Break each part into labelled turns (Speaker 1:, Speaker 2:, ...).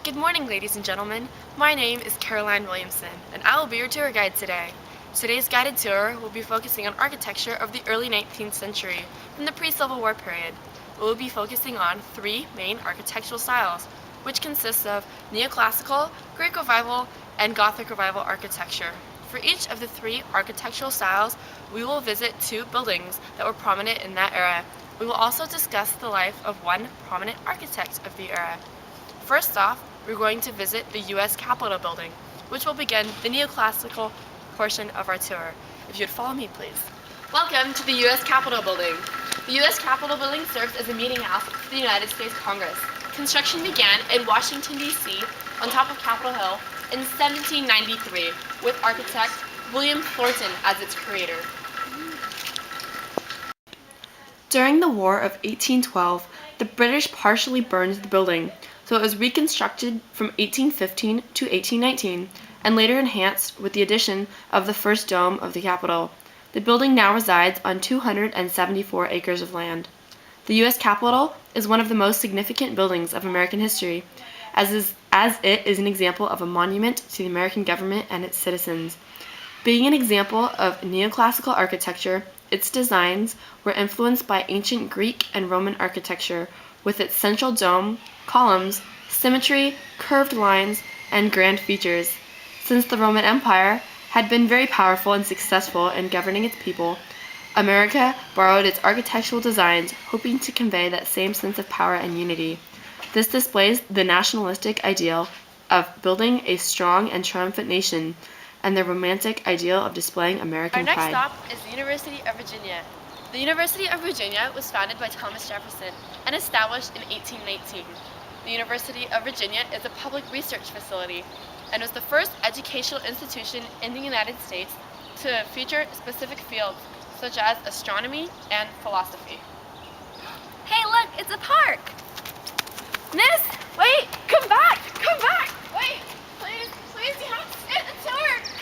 Speaker 1: Good morning, ladies and gentlemen. My name is Caroline Williamson, and I will be your tour guide today. Today's guided tour will be focusing on architecture of the early 19th century, from the pre-Civil War period. We will be focusing on three main architectural styles, which consists of neoclassical, Greek Revival, and Gothic Revival architecture. For each of the three architectural styles, we will visit two buildings that were prominent in that era. We will also discuss the life of one prominent architect of the era. First off, we're going to visit the U.S. Capitol building, which will begin the neoclassical portion of our tour. If you'd follow me, please. Welcome to the U.S. Capitol building. The U.S. Capitol building serves as a meeting house for the United States Congress. Construction began in Washington, D.C., on top of Capitol Hill in 1793, with architect William Thornton as its creator. During the War of 1812, the British partially burned the building, so it was reconstructed from 1815 to 1819, and later enhanced with the addition of the first dome of the Capitol. The building now resides on 274 acres of land. The U.S. Capitol is one of the most significant buildings of American history, as it is an example of a monument to the American government and its citizens. Being an example of neoclassical architecture, its designs were influenced by ancient Greek and Roman architecture, with its central dome, columns, symmetry, curved lines, and grand features. Since the Roman Empire had been very powerful and successful in governing its people, America borrowed its architectural designs, hoping to convey that same sense of power and unity. This displays the nationalistic ideal of building a strong and triumphant nation, and the romantic ideal of displaying American pride. Our next stop is the University of Virginia. The University of Virginia was founded by Thomas Jefferson and established in 1819. The University of Virginia is a public research facility and was the first educational institution in the United States to feature specific fields such as astronomy and philosophy.
Speaker 2: Hey, look, it's a park!
Speaker 1: Miss, wait, come back! Wait, please, you have to stay at the tour!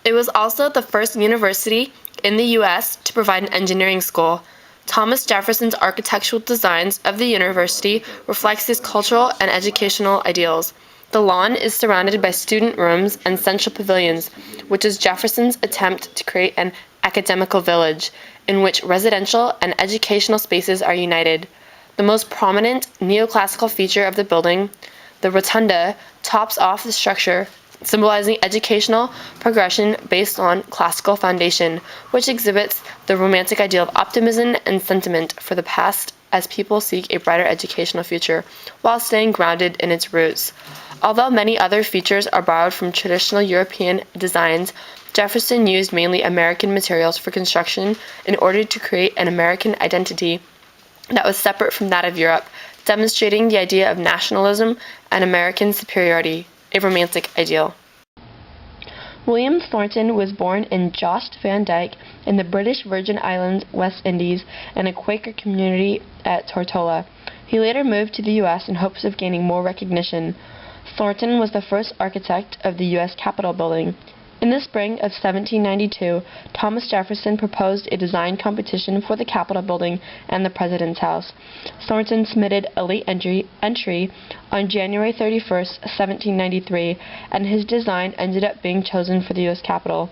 Speaker 1: It was also the first university in the U.S. to provide an engineering school. Thomas Jefferson's architectural designs of the university reflects his cultural and educational ideals. The lawn is surrounded by student rooms and central pavilions, which is Jefferson's attempt to create an academical village in which residential and educational spaces are united. The most prominent neoclassical feature of the building, the rotunda, tops off the structure, symbolizing educational progression based on classical foundation, which exhibits the romantic ideal of optimism and sentiment for the past as people seek a brighter educational future, while staying grounded in its roots. Although many other features are borrowed from traditional European designs, Jefferson used mainly American materials for construction in order to create an American identity that was separate from that of Europe, demonstrating the idea of nationalism and American superiority, a romantic ideal. William Thornton was born in Jost Van Dyke in the British Virgin Islands, West Indies, in a Quaker community at Tortola. He later moved to the U.S. in hopes of gaining more recognition. Thornton was the first architect of the U.S. Capitol building. In the spring of 1792, Thomas Jefferson proposed a design competition for the Capitol building and the President's House. Thornton submitted a late entry on January 31, 1793, and his design ended up being chosen for the U.S. Capitol.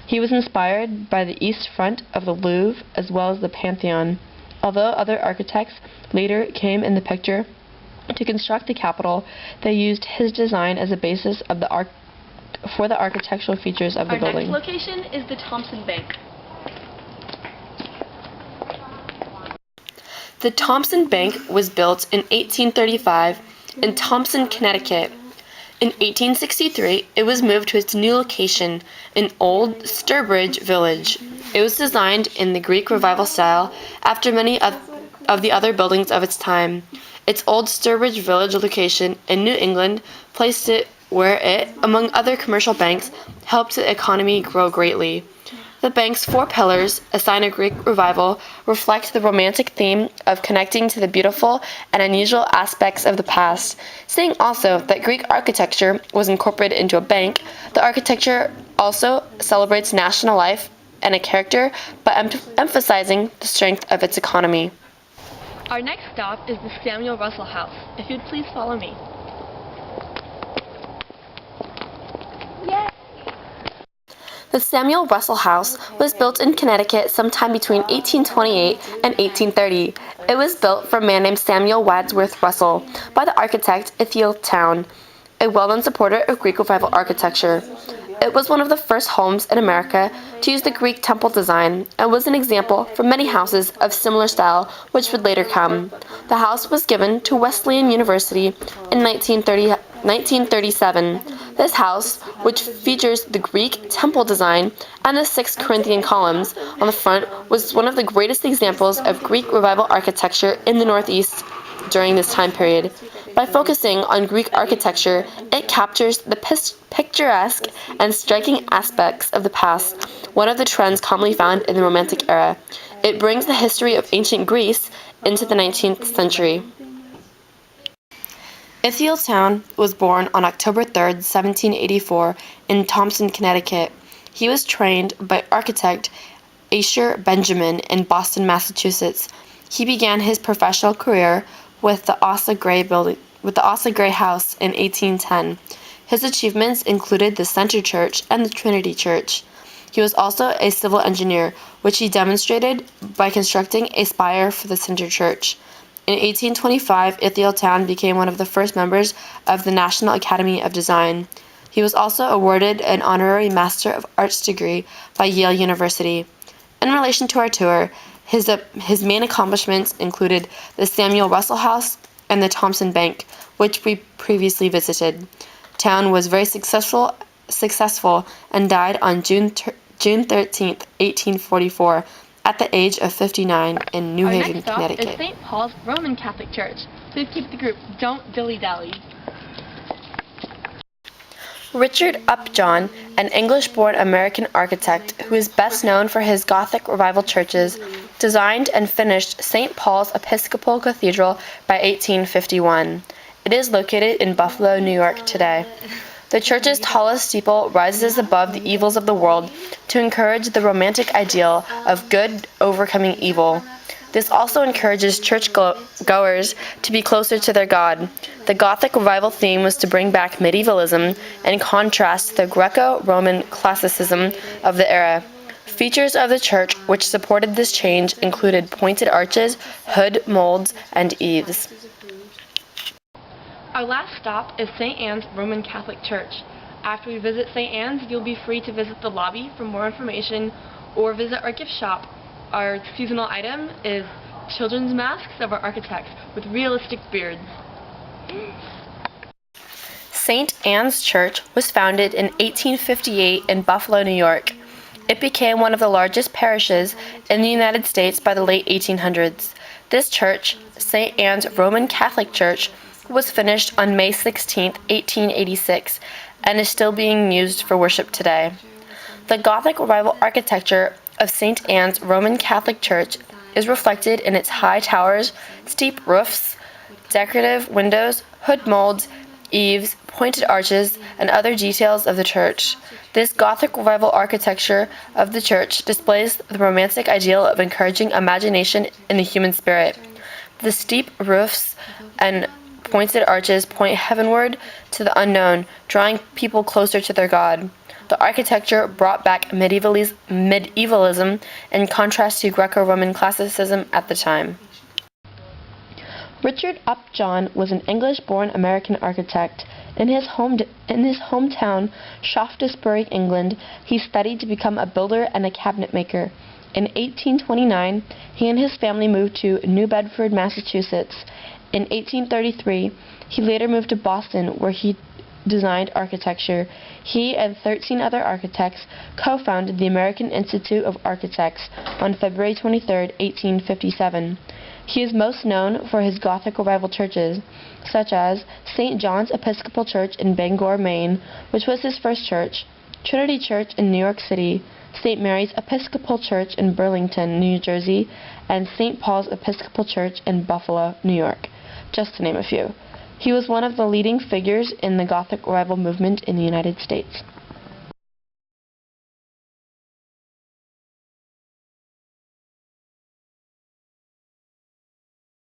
Speaker 1: He was inspired by the east front of the Louvre as well as the Pantheon. Although other architects later came in the picture to construct the Capitol, they used his design as a basis of for the architectural features of the building. Our next location is the Thompson Bank. The Thompson Bank was built in 1835 in Thompson, Connecticut. In 1863, it was moved to its new location in Old Sturbridge Village. It was designed in the Greek Revival style after many of the other buildings of its time. Its Old Sturbridge Village location in New England placed it where it, among other commercial banks, helped the economy grow greatly. The bank's four pillars, a sign of Greek revival, reflect the romantic theme of connecting to the beautiful and unusual aspects of the past. Saying also that Greek architecture was incorporated into a bank, the architecture also celebrates national life and a character by emphasizing the strength of its economy. Our next stop is the Samuel Russell House. If you'd please follow me. The Samuel Russell House was built in Connecticut sometime between 1828 and 1830. It was built for a man named Samuel Wadsworth Russell by the architect Ithiel Town, a well-known supporter of Greek Revival architecture. It was one of the first homes in America to use the Greek temple design and was an example for many houses of similar style which would later come. The house was given to Wesleyan University in 1937. This house, which features the Greek temple design and the 6 Corinthian columns on the front, was one of the greatest examples of Greek Revival architecture in the Northeast during this time period. By focusing on Greek architecture, it captures the picturesque and striking aspects of the past, one of the trends commonly found in the Romantic era. It brings the history of ancient Greece into the 19th century. Ithiel Town was born on October 3, 1784, in Thompson, Connecticut. He was trained by architect Asher Benjamin in Boston, Massachusetts. He began his professional career with the Asa Gray House in 1810. His achievements included the Center Church and the Trinity Church. He was also a civil engineer, which he demonstrated by constructing a spire for the Center Church. In 1825, Ithiel Town became one of the first members of the National Academy of Design. He was also awarded an honorary Master of Arts degree by Yale University. In relation to our tour, his main accomplishments included the Samuel Russell House and the Thompson Bank, which we previously visited. Town was very successful and died on June 13, 1844, at the age of 59 in New Haven, Connecticut.
Speaker 2: Our next stop is St. Paul's Roman Catholic Church. Please keep the group. Don't dilly-dally.
Speaker 1: Richard Upjohn, an English-born American architect who is best known for his Gothic Revival churches, designed and finished St. Paul's Episcopal Cathedral by 1851. It is located in Buffalo, New York today. The church's tallest steeple rises above the evils of the world to encourage the romantic ideal of good overcoming evil. This also encourages church-goers to be closer to their God. The Gothic Revival theme was to bring back medievalism in contrast to the Greco-Roman classicism of the era. Features of the church which supported this change included pointed arches, hood molds, and eaves.
Speaker 2: Our last stop is St. Anne's Roman Catholic Church. After we visit St. Anne's, you'll be free to visit the lobby for more information or visit our gift shop. Our seasonal item is children's masks of our architects with realistic beards.
Speaker 1: St. Anne's Church was founded in 1858 in Buffalo, New York. It became one of the largest parishes in the United States by the late 1800s. This church, St. Anne's Roman Catholic Church, was finished on May 16, 1886, and is still being used for worship today. The Gothic Revival architecture of St. Anne's Roman Catholic Church is reflected in its high towers, steep roofs, decorative windows, hood molds, eaves, pointed arches, and other details of the church. This Gothic Revival architecture of the church displays the romantic ideal of encouraging imagination in the human spirit. The steep roofs and pointed arches point heavenward to the unknown, drawing people closer to their God. The architecture brought back medievalism in contrast to Greco-Roman classicism at the time. Richard Upjohn was an English-born American architect. In his hometown, Shaftesbury, England, he studied to become a builder and a cabinet maker. In 1829, he and his family moved to New Bedford, Massachusetts. In 1833, he later moved to Boston, where he designed architecture. He and 13 other architects co-founded the American Institute of Architects on February 23, 1857. He is most known for his Gothic Revival churches, such as St. John's Episcopal Church in Bangor, Maine, which was his first church, Trinity Church in New York City, St. Mary's Episcopal Church in Burlington, New Jersey, and St. Paul's Episcopal Church in Buffalo, New York, just to name a few. He was one of the leading figures in the Gothic Revival movement in the United States.